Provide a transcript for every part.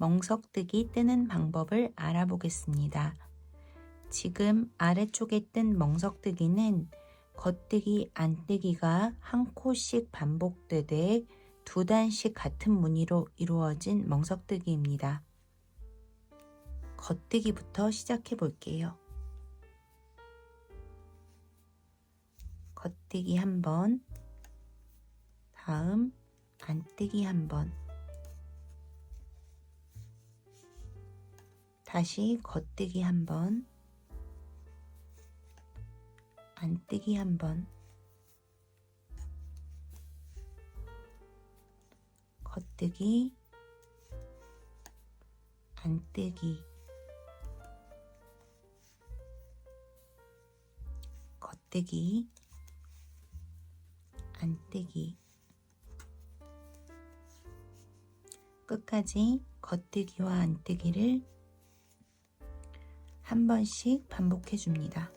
멍석뜨기 뜨는 방법을 알아보겠습니다. 지금 아래쪽에 뜬 멍석뜨기는 겉뜨기, 안뜨기가 한 코씩 반복되되 두 단씩 같은 무늬로 이루어진 멍석뜨기입니다. 겉뜨기부터 시작해 볼게요. 겉뜨기 한 번, 다음 안뜨기 한 번, 다시 겉뜨기 한 번, 안뜨기 한 번, 겉뜨기, 안뜨기, 겉뜨기, 안뜨기, 끝까지 겉뜨기와 안뜨기를 한 번씩 반복해 줍니다.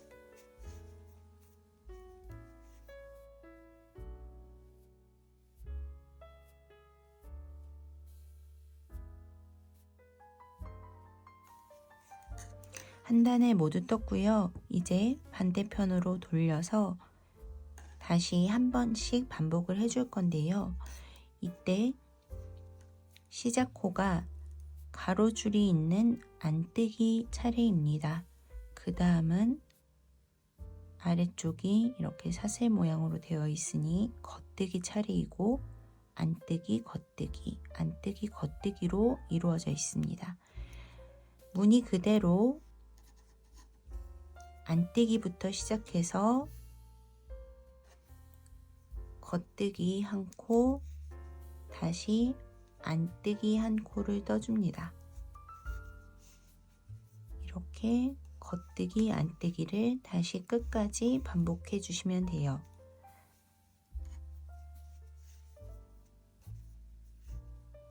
한 단을 모두 떴고요. 이제 반대편으로 돌려서 다시 한 번씩 반복을 해줄 건데요. 이때 시작코가 가로줄이 있는 안뜨기 차례입니다. 그 다음은 아래쪽이 이렇게 사슬 모양으로 되어 있으니 겉뜨기 차례이고 안뜨기, 겉뜨기, 안뜨기, 겉뜨기로 이루어져 있습니다. 무늬 그대로 안뜨기부터 시작해서 겉뜨기 한 코, 다시 안뜨기 한 코를 떠줍니다. 이렇게 겉뜨기, 안뜨기를 다시 끝까지 반복해 주시면 돼요.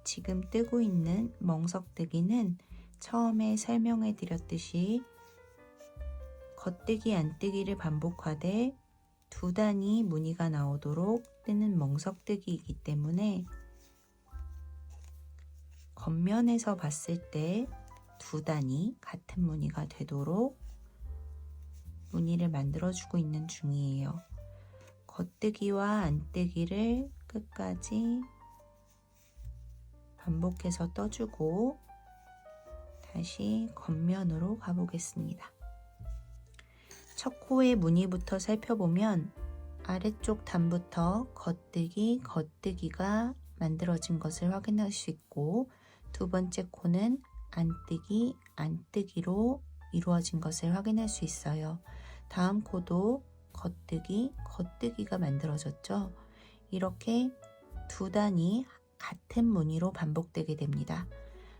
지금 뜨고 있는 멍석뜨기는 처음에 설명해 드렸듯이 겉뜨기, 안뜨기를 반복하되 두 단위 무늬가 나오도록 뜨는 멍석뜨기이기 때문에 겉면에서 봤을 때 두 단위 같은 무늬가 되도록 무늬를 만들어주고 있는 중이에요. 겉뜨기와 안뜨기를 끝까지 반복해서 떠주고 다시 겉면으로 가보겠습니다. 첫 코의 무늬부터 살펴보면 아래쪽 단부터 겉뜨기, 겉뜨기가 만들어진 것을 확인할 수 있고 두 번째 코는 안뜨기, 안뜨기로 이루어진 것을 확인할 수 있어요. 다음 코도 겉뜨기, 겉뜨기가 만들어졌죠. 이렇게 두 단이 같은 무늬로 반복되게 됩니다.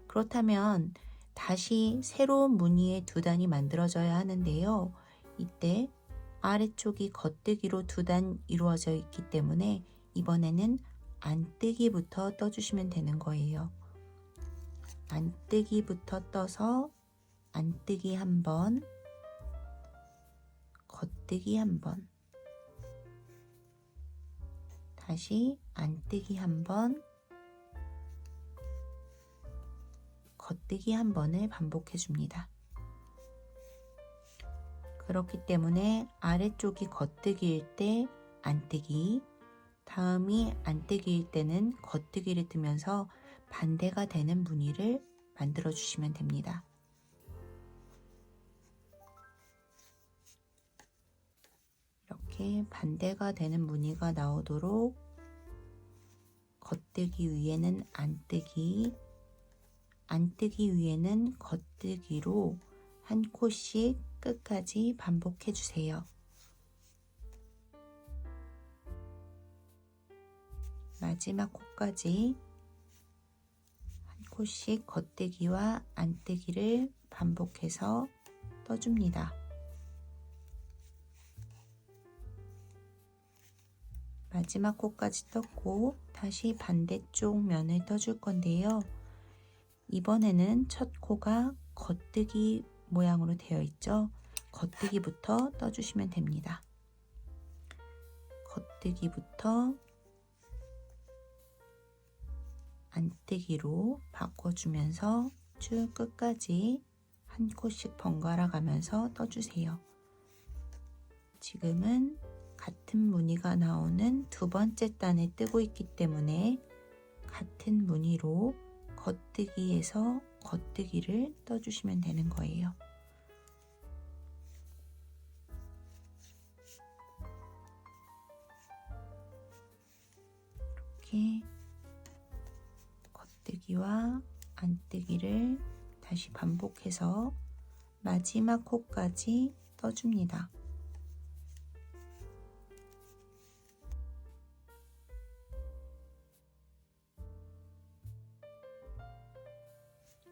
그렇다면 다시 새로운 무늬의 두 단이 만들어져야 하는데요. 이때 아래쪽이 겉뜨기로 두 단 이루어져 있기 때문에 이번에는 안뜨기부터 떠주시면 되는 거예요. 안뜨기부터 떠서 안뜨기 한 번, 겉뜨기 한 번, 다시 안뜨기 한 번, 겉뜨기 한 번을 반복해 줍니다. 그렇기 때문에 아래쪽이 겉뜨기일 때 안뜨기, 다음이 안뜨기일 때는 겉뜨기를 뜨면서 반대가 되는 무늬를 만들어 주시면 됩니다. 이렇게 반대가 되는 무늬가 나오도록 겉뜨기 위에는 안뜨기, 안뜨기 위에는 겉뜨기로 한 코씩 끝까지 반복해 주세요. 마지막 코까지 한 코씩 겉뜨기와 안뜨기를 반복해서 떠줍니다. 마지막 코까지 떴고 다시 반대쪽 면을 떠줄 건데요. 이번에는 첫 코가 겉뜨기 모양으로 되어 있죠. 겉뜨기부터 떠주시면 됩니다. 겉뜨기부터 안뜨기로 바꿔주면서 쭉 끝까지 한 코씩 번갈아 가면서 떠주세요. 지금은 같은 무늬가 나오는 두 번째 단에 뜨고 있기 때문에 같은 무늬로 겉뜨기에서 겉뜨기를 떠주시면 되는 거예요. 이렇게 겉뜨기와 안뜨기를 다시 반복해서 마지막 코까지 떠줍니다.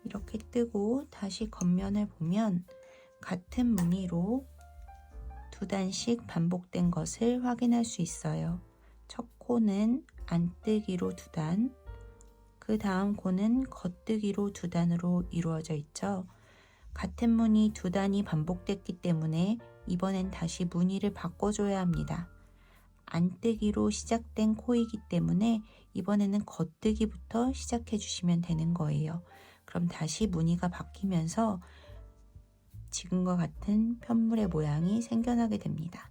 이렇게 뜨고 다시 겉면을 보면 같은 무늬로 두 단씩 반복된 것을 확인할 수 있어요. 첫 코는 안뜨기로 두 단, 그 다음 코는 겉뜨기로 두 단으로 이루어져 있죠. 같은 무늬 두 단이 반복됐기 때문에 이번엔 다시 무늬를 바꿔줘야 합니다. 안뜨기로 시작된 코이기 때문에 이번에는 겉뜨기부터 시작해 주시면 되는 거예요. 그럼 다시 무늬가 바뀌면서 지금과 같은 편물의 모양이 생겨나게 됩니다.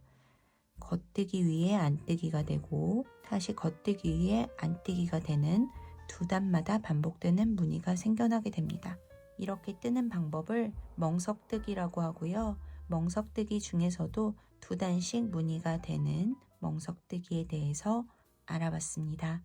겉뜨기 위에 안뜨기가 되고 다시 겉뜨기 위에 안뜨기가 되는 두 단마다 반복되는 무늬가 생겨나게 됩니다. 이렇게 뜨는 방법을 멍석뜨기라고 하고요. 멍석뜨기 중에서도 두 단씩 무늬가 되는 멍석뜨기에 대해서 알아봤습니다.